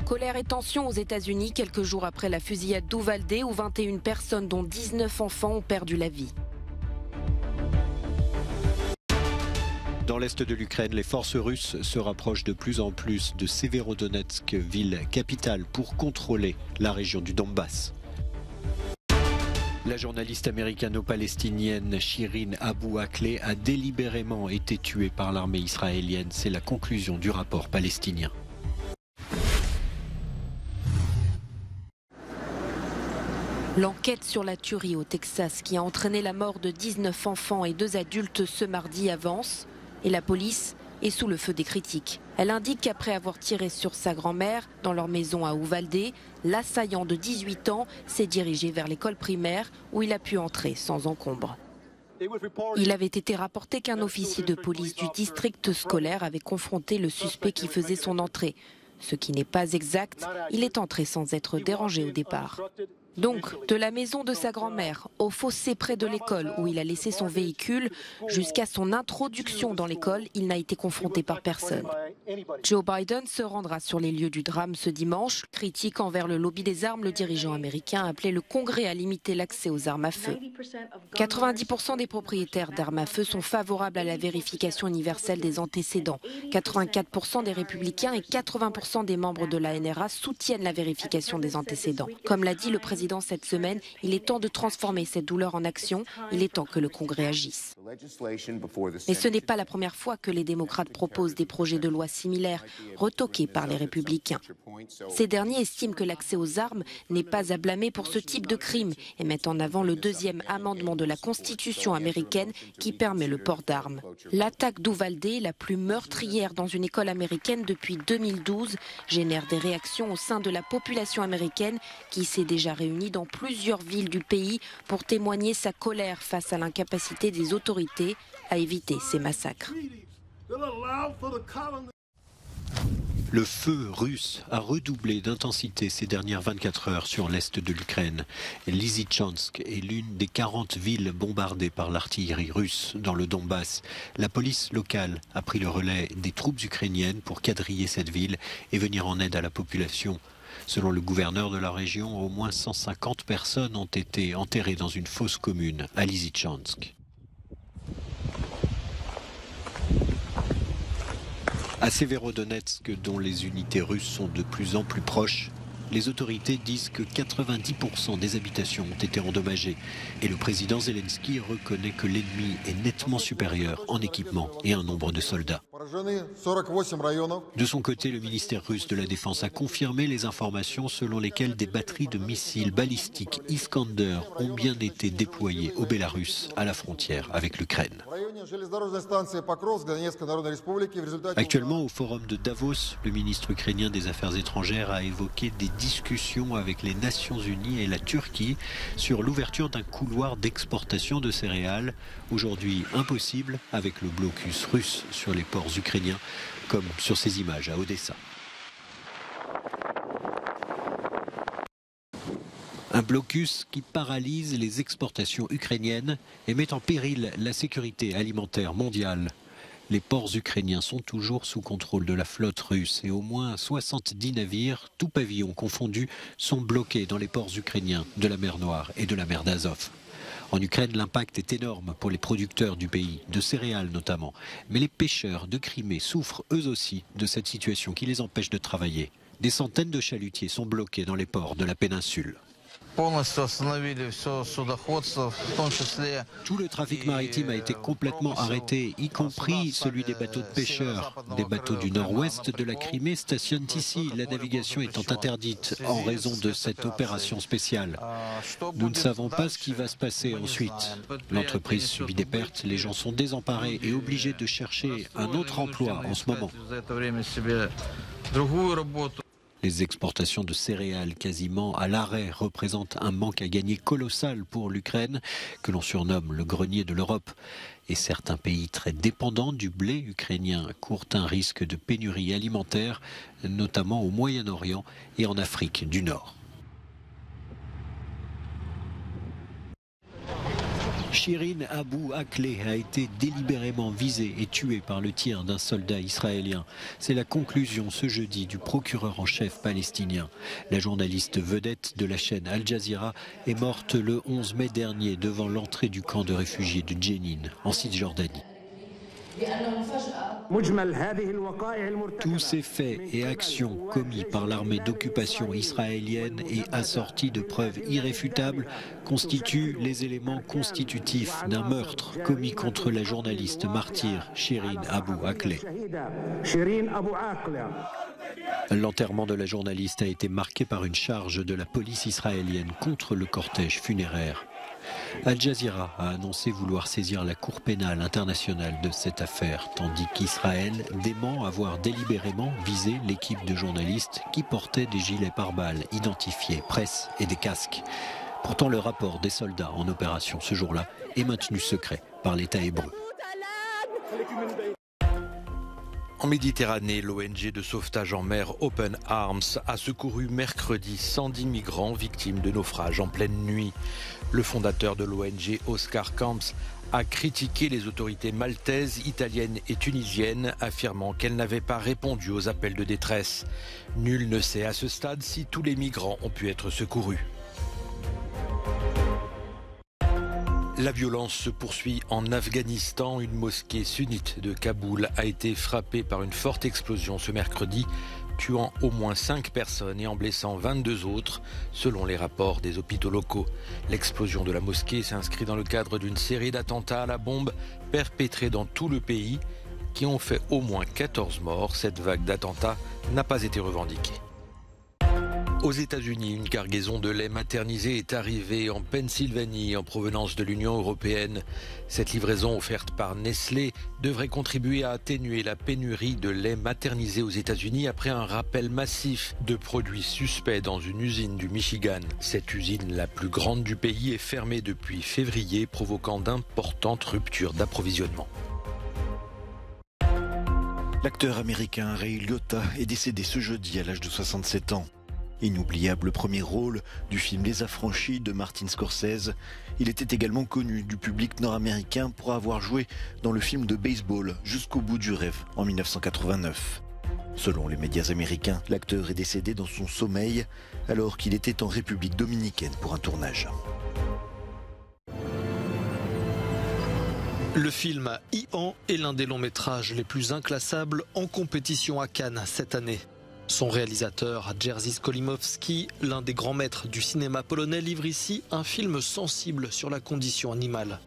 Colère et tension aux États-Unis quelques jours après la fusillade d'Uvalde où 21 personnes dont 19 enfants ont perdu la vie. Dans l'est de l'Ukraine, les forces russes se rapprochent de plus en plus de Severodonetsk, ville capitale, pour contrôler la région du Donbass. La journaliste américano-palestinienne Shirin Abu Akleh a délibérément été tuée par l'armée israélienne. C'est la conclusion du rapport palestinien. L'enquête sur la tuerie au Texas qui a entraîné la mort de 19 enfants et 2 adultes ce mardi avance et la police est sous le feu des critiques. Elle indique qu'après avoir tiré sur sa grand-mère dans leur maison à Uvalde, l'assaillant de 18 ans s'est dirigé vers l'école primaire où il a pu entrer sans encombre. Il avait été rapporté qu'un officier de police du district scolaire avait confronté le suspect qui faisait son entrée. Ce qui n'est pas exact, il est entré sans être dérangé au départ. Donc, de la maison de sa grand-mère au fossé près de l'école où il a laissé son véhicule, jusqu'à son introduction dans l'école, il n'a été confronté par personne. Joe Biden se rendra sur les lieux du drame ce dimanche. Critique envers le lobby des armes, le dirigeant américain a appelé le Congrès à limiter l'accès aux armes à feu. 90% des propriétaires d'armes à feu sont favorables à la vérification universelle des antécédents. 84% des républicains et 80% des membres de la NRA soutiennent la vérification des antécédents. Comme l'a dit le président cette semaine, il est temps de transformer cette douleur en action. Il est temps que le Congrès agisse. Et ce n'est pas la première fois que les démocrates proposent des projets de loi similaires, retoqués par les républicains. Ces derniers estiment que l'accès aux armes n'est pas à blâmer pour ce type de crime et mettent en avant le 2e amendement de la Constitution américaine qui permet le port d'armes. L'attaque d'Uvalde, la plus meurtrière dans une école américaine depuis 2012, génère des réactions au sein de la population américaine qui s'est déjà réunie dans plusieurs villes du pays pour témoigner sa colère face à l'incapacité des autorités à éviter ces massacres. Le feu russe a redoublé d'intensité ces dernières 24 heures sur l'est de l'Ukraine. Lysychansk est l'une des 40 villes bombardées par l'artillerie russe dans le Donbass. La police locale a pris le relais des troupes ukrainiennes pour quadriller cette ville et venir en aide à la population. Selon le gouverneur de la région, au moins 150 personnes ont été enterrées dans une fosse commune à Lysychansk. À Severodonetsk, dont les unités russes sont de plus en plus proches, les autorités disent que 90% des habitations ont été endommagées. Et le président Zelensky reconnaît que l'ennemi est nettement supérieur en équipement et en nombre de soldats. De son côté, le ministère russe de la Défense a confirmé les informations selon lesquelles des batteries de missiles balistiques Iskander ont bien été déployées au Bélarus, à la frontière avec l'Ukraine. Actuellement, au forum de Davos, le ministre ukrainien des Affaires étrangères a évoqué des discussions avec les Nations Unies et la Turquie sur l'ouverture d'un couloir d'exportation de céréales, aujourd'hui impossible avec le blocus russe sur les ports ukrainiens, comme sur ces images à Odessa. Un blocus qui paralyse les exportations ukrainiennes et met en péril la sécurité alimentaire mondiale. Les ports ukrainiens sont toujours sous contrôle de la flotte russe et au moins 70 navires, tous pavillons confondus, sont bloqués dans les ports ukrainiens de la mer Noire et de la mer d'Azov. En Ukraine, l'impact est énorme pour les producteurs du pays, de céréales notamment. Mais les pêcheurs de Crimée souffrent eux aussi de cette situation qui les empêche de travailler. Des centaines de chalutiers sont bloqués dans les ports de la péninsule. Tout le trafic maritime a été complètement arrêté, y compris celui des bateaux de pêcheurs. Des bateaux du nord-ouest de la Crimée stationnent ici, la navigation étant interdite en raison de cette opération spéciale. Nous ne savons pas ce qui va se passer ensuite. L'entreprise subit des pertes, les gens sont désemparés et obligés de chercher un autre emploi en ce moment. Les exportations de céréales quasiment à l'arrêt représentent un manque à gagner colossal pour l'Ukraine, que l'on surnomme le grenier de l'Europe. Et certains pays très dépendants du blé ukrainien courent un risque de pénurie alimentaire, notamment au Moyen-Orient et en Afrique du Nord. Shirin Abu Akleh a été délibérément visée et tuée par le tir d'un soldat israélien. C'est la conclusion ce jeudi du procureur en chef palestinien. La journaliste vedette de la chaîne Al Jazeera est morte le 11 mai dernier devant l'entrée du camp de réfugiés de Jenin, en Cisjordanie. Tous ces faits et actions commis par l'armée d'occupation israélienne et assortis de preuves irréfutables constituent les éléments constitutifs d'un meurtre commis contre la journaliste martyre Shirin Abu Akleh. L'enterrement de la journaliste a été marqué par une charge de la police israélienne contre le cortège funéraire. Al Jazeera a annoncé vouloir saisir la Cour pénale internationale de cette affaire, tandis qu'Israël dément avoir délibérément visé l'équipe de journalistes qui portaient des gilets pare-balles identifiés, presse et des casques. Pourtant, le rapport des soldats en opération ce jour-là est maintenu secret par l'État hébreu. En Méditerranée, l'ONG de sauvetage en mer Open Arms a secouru mercredi 110 migrants victimes de naufrages en pleine nuit. Le fondateur de l'ONG, Oscar Camps, a critiqué les autorités maltaises, italiennes et tunisiennes, affirmant qu'elles n'avaient pas répondu aux appels de détresse. Nul ne sait à ce stade si tous les migrants ont pu être secourus. La violence se poursuit en Afghanistan. Une mosquée sunnite de Kaboul a été frappée par une forte explosion ce mercredi, tuant au moins 5 personnes et en blessant 22 autres, selon les rapports des hôpitaux locaux. L'explosion de la mosquée s'inscrit dans le cadre d'une série d'attentats à la bombe perpétrés dans tout le pays, qui ont fait au moins 14 morts. Cette vague d'attentats n'a pas été revendiquée. Aux États-Unis, une cargaison de lait maternisé est arrivée en Pennsylvanie en provenance de l'Union européenne. Cette livraison offerte par Nestlé devrait contribuer à atténuer la pénurie de lait maternisé aux États-Unis après un rappel massif de produits suspects dans une usine du Michigan. Cette usine, la plus grande du pays, est fermée depuis février, provoquant d'importantes ruptures d'approvisionnement. L'acteur américain Ray Liotta est décédé ce jeudi à l'âge de 67 ans. Inoubliable premier rôle du film Les Affranchis de Martin Scorsese, il était également connu du public nord-américain pour avoir joué dans le film de baseball Jusqu'au bout du rêve en 1989. Selon les médias américains, l'acteur est décédé dans son sommeil alors qu'il était en République dominicaine pour un tournage. Le film Ian est l'un des longs métrages les plus inclassables en compétition à Cannes cette année. Son réalisateur, Jerzy Skolimowski, l'un des grands maîtres du cinéma polonais, livre ici un film sensible sur la condition animale.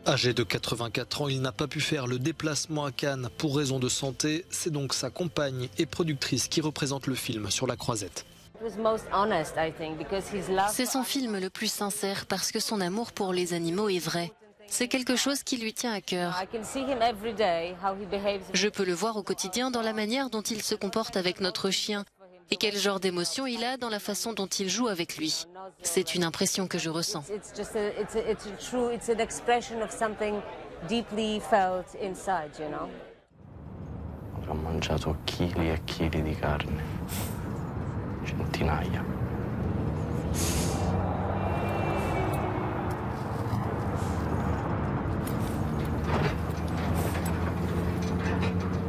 Âgé de 84 ans, il n'a pas pu faire le déplacement à Cannes pour raison de santé. C'est donc sa compagne et productrice qui représente le film sur la croisette. C'est son film le plus sincère parce que son amour pour les animaux est vrai. C'est quelque chose qui lui tient à cœur. Je peux le voir au quotidien dans la manière dont il se comporte avec notre chien et quel genre d'émotion il a dans la façon dont il joue avec lui. C'est une impression que je ressens. Ho mangiato chili e chili di carne, centinaia.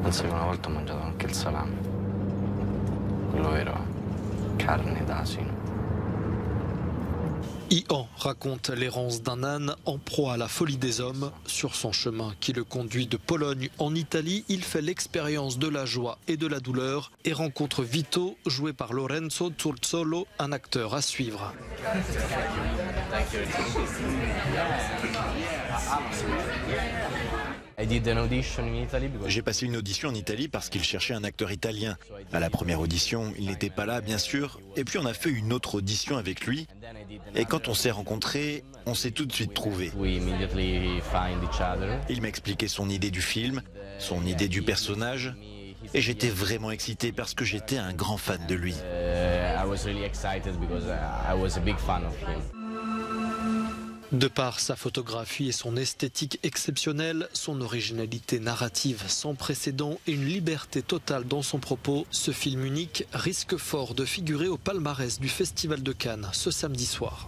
Penso che una volta ho mangiato anche il salame, quello vero, carne d'asino. Ian raconte l'errance d'un âne en proie à la folie des hommes. Sur son chemin qui le conduit de Pologne en Italie, il fait l'expérience de la joie et de la douleur et rencontre Vito, joué par Lorenzo Turzolo, un acteur à suivre. J'ai passé une audition en Italie parce qu'il cherchait un acteur italien. À la première audition, il n'était pas là, bien sûr. Et puis on a fait une autre audition avec lui. Et quand on s'est rencontrés, on s'est tout de suite trouvés. Il m'a expliqué son idée du film, son idée du personnage. Et j'étais vraiment excité parce que j'étais un grand fan de lui. De par sa photographie et son esthétique exceptionnelle, son originalité narrative sans précédent et une liberté totale dans son propos, ce film unique risque fort de figurer au palmarès du Festival de Cannes ce samedi soir.